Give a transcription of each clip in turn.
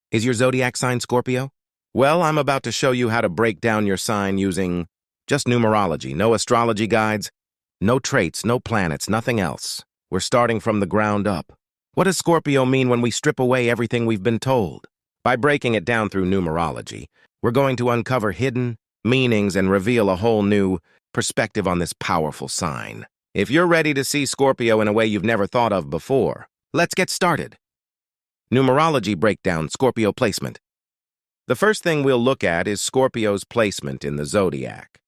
Is your zodiac sign Scorpio? Well, I'm about to show you how to break down your sign using just numerology, no astrology guides, no traits, no planets, nothing else. We're starting from the ground up. What does Scorpio mean when we strip away everything we've been told? By breaking it down through numerology, we're going to uncover hidden meanings and reveal a whole new perspective on this powerful sign. If you're ready to see Scorpio in a way you've never thought of before, let's get started. Numerology breakdown, Scorpio placement. The first thing we'll look at is Scorpio's placement in the zodiac.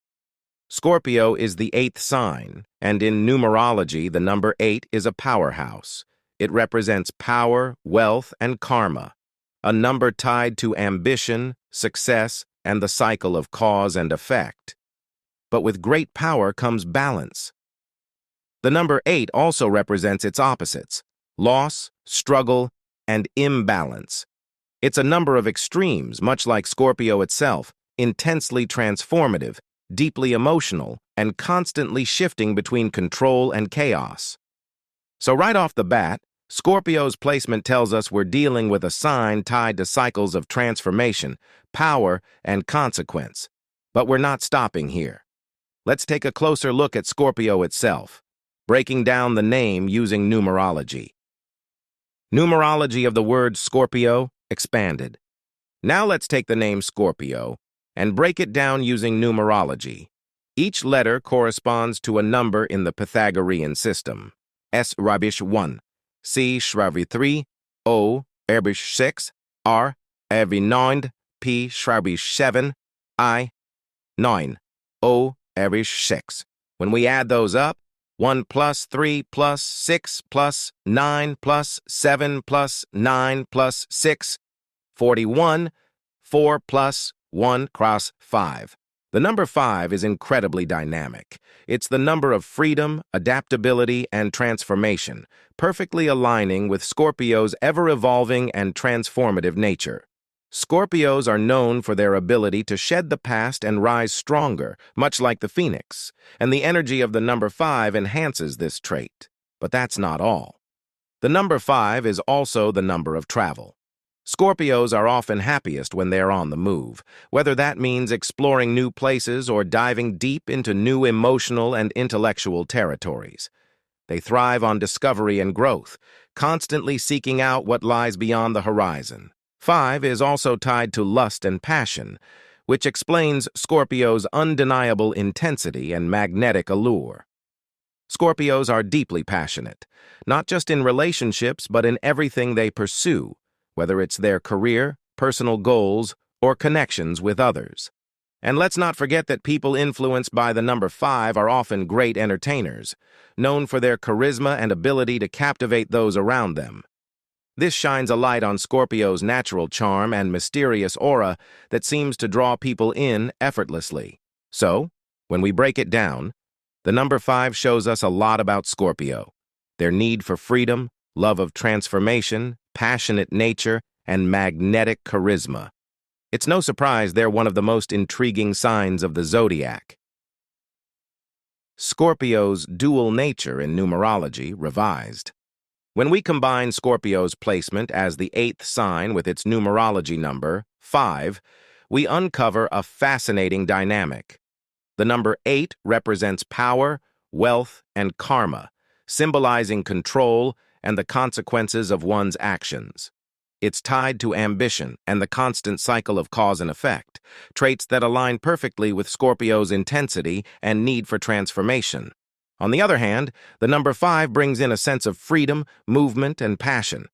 Scorpio is the 8th sign, and in numerology, the number 8 is a powerhouse. It represents power, wealth, and karma, a number tied to ambition, success, and the cycle of cause and effect. But with great power comes balance. The number 8 also represents its opposites: loss, struggle, and imbalance. It's a number of extremes, much like Scorpio itself, intensely transformative, deeply emotional, and constantly shifting between control and chaos. So right off the bat, Scorpio's placement tells us we're dealing with a sign tied to cycles of transformation, power, and consequence. But we're not stopping here. Let's take a closer look at Scorpio itself, breaking down the name using numerology. Numerology of the word Scorpio expanded. Now let's take the name Scorpio and break it down using numerology. Each letter corresponds to a number in the Pythagorean system. S Rabish 1, C Shravi 3, O Erbish 6, R Erbi 9, P Shrabish 7, I 9, O Erbish 6. When we add those up, 1 plus 3 plus 6 plus 9 plus 7 plus 9 plus 6, 41, 4 plus 1 cross 5. The number 5 is incredibly dynamic. It's the number of freedom, adaptability, and transformation, perfectly aligning with Scorpio's ever-evolving and transformative nature. Scorpios are known for their ability to shed the past and rise stronger, much like the phoenix, and the energy of the number 5 enhances this trait. But that's not all. The number 5 is also the number of travel. Scorpios are often happiest when they're on the move, whether that means exploring new places or diving deep into new emotional and intellectual territories. They thrive on discovery and growth, constantly seeking out what lies beyond the horizon. 5 is also tied to lust and passion, which explains Scorpio's undeniable intensity and magnetic allure. Scorpios are deeply passionate, not just in relationships but in everything they pursue, whether it's their career, personal goals, or connections with others. And let's not forget that people influenced by the number 5 are often great entertainers, known for their charisma and ability to captivate those around them. This shines a light on Scorpio's natural charm and mysterious aura that seems to draw people in effortlessly. So, when we break it down, the number 5 shows us a lot about Scorpio: their need for freedom, love of transformation, passionate nature, and magnetic charisma. It's no surprise they're one of the most intriguing signs of the zodiac. Scorpio's dual nature in numerology revised. When we combine Scorpio's placement as the 8th sign with its numerology number, 5, we uncover a fascinating dynamic. The number 8 represents power, wealth, and karma, symbolizing control and the consequences of one's actions. It's tied to ambition and the constant cycle of cause and effect, traits that align perfectly with Scorpio's intensity and need for transformation. On the other hand, the number 5 brings in a sense of freedom, movement, and passion.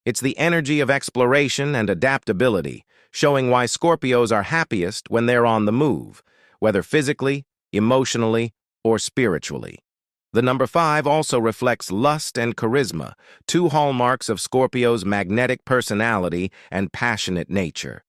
It's the energy of exploration and adaptability, showing why Scorpios are happiest when they're on the move, whether physically, emotionally, or spiritually. The number 5 also reflects lust and charisma, two hallmarks of Scorpio's magnetic personality and passionate nature.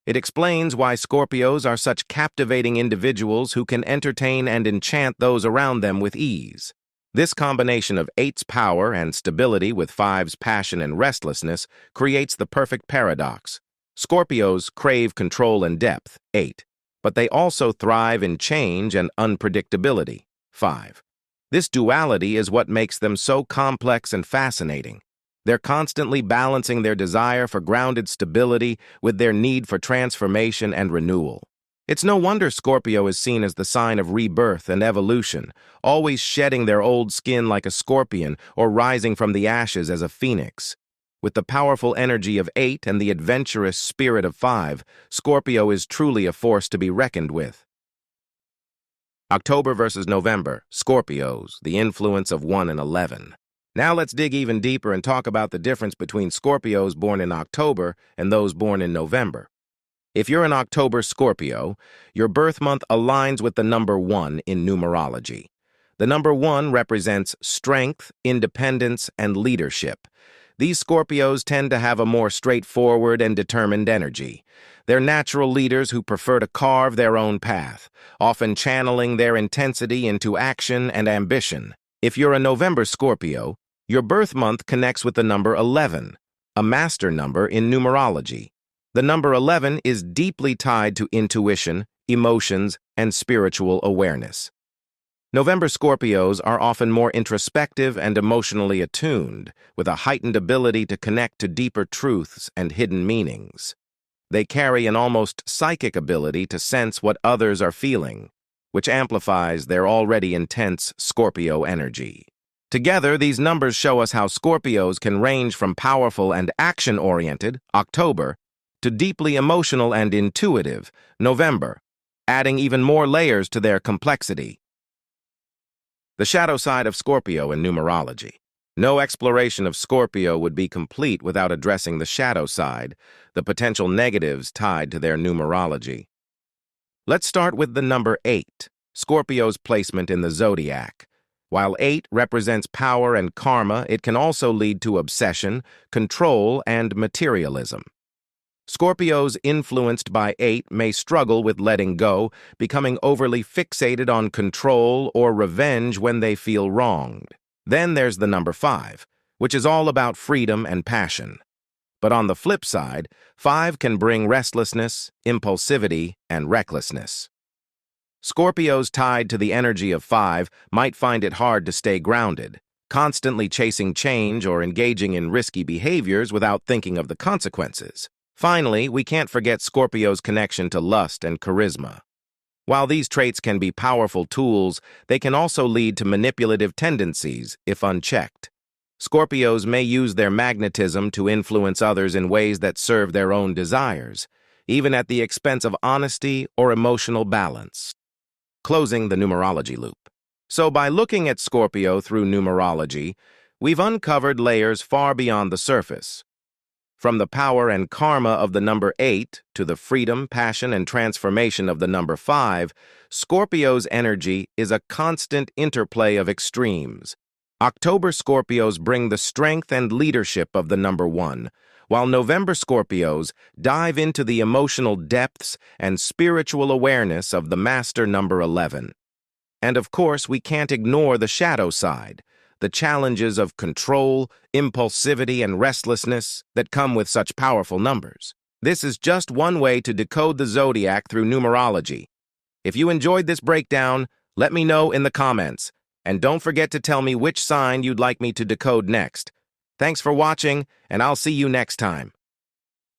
It explains why Scorpios are such captivating individuals who can entertain and enchant those around them with ease. This combination of 8's power and stability with 5's passion and restlessness creates the perfect paradox. Scorpios crave control and depth, 8, but they also thrive in change and unpredictability, 5. This duality is what makes them so complex and fascinating. They're constantly balancing their desire for grounded stability with their need for transformation and renewal. It's no wonder Scorpio is seen as the sign of rebirth and evolution, always shedding their old skin like a scorpion or rising from the ashes as a phoenix. With the powerful energy of 8 and the adventurous spirit of 5, Scorpio is truly a force to be reckoned with. October versus November, Scorpios, the influence of 1 and 11. Now let's dig even deeper and talk about the difference between Scorpios born in October and those born in November. If you're an October Scorpio, your birth month aligns with the number 1 in numerology. The number 1 represents strength, independence, and leadership. These Scorpios tend to have a more straightforward and determined energy. They're natural leaders who prefer to carve their own path, often channeling their intensity into action and ambition. If you're a November Scorpio, your birth month connects with the number 11, a master number in numerology. The number 11 is deeply tied to intuition, emotions, and spiritual awareness. November Scorpios are often more introspective and emotionally attuned, with a heightened ability to connect to deeper truths and hidden meanings. They carry an almost psychic ability to sense what others are feeling, which amplifies their already intense Scorpio energy. Together, these numbers show us how Scorpios can range from powerful and action-oriented, October, to deeply emotional and intuitive, November, adding even more layers to their complexity. The shadow side of Scorpio in numerology. No exploration of Scorpio would be complete without addressing the shadow side, the potential negatives tied to their numerology. Let's start with the number 8, Scorpio's placement in the zodiac. While 8 represents power and karma, it can also lead to obsession, control, and materialism. Scorpios influenced by 8 may struggle with letting go, becoming overly fixated on control or revenge when they feel wronged. Then there's the number 5, which is all about freedom and passion. But on the flip side, 5 can bring restlessness, impulsivity, and recklessness. Scorpios tied to the energy of 5 might find it hard to stay grounded, constantly chasing change or engaging in risky behaviors without thinking of the consequences. Finally, we can't forget Scorpio's connection to lust and charisma. While these traits can be powerful tools, they can also lead to manipulative tendencies if unchecked. Scorpios may use their magnetism to influence others in ways that serve their own desires, even at the expense of honesty or emotional balance. Closing the numerology loop. So by looking at Scorpio through numerology, we've uncovered layers far beyond the surface. From the power and karma of the number 8 to the freedom, passion, and transformation of the number 5, Scorpio's energy is a constant interplay of extremes. October Scorpios bring the strength and leadership of the number 1, while November Scorpios dive into the emotional depths and spiritual awareness of the master number 11. And of course, we can't ignore the shadow side, the challenges of control, impulsivity, and restlessness that come with such powerful numbers. This is just one way to decode the zodiac through numerology. If you enjoyed this breakdown, let me know in the comments. And don't forget to tell me which sign you'd like me to decode next. Thanks for watching, and I'll see you next time.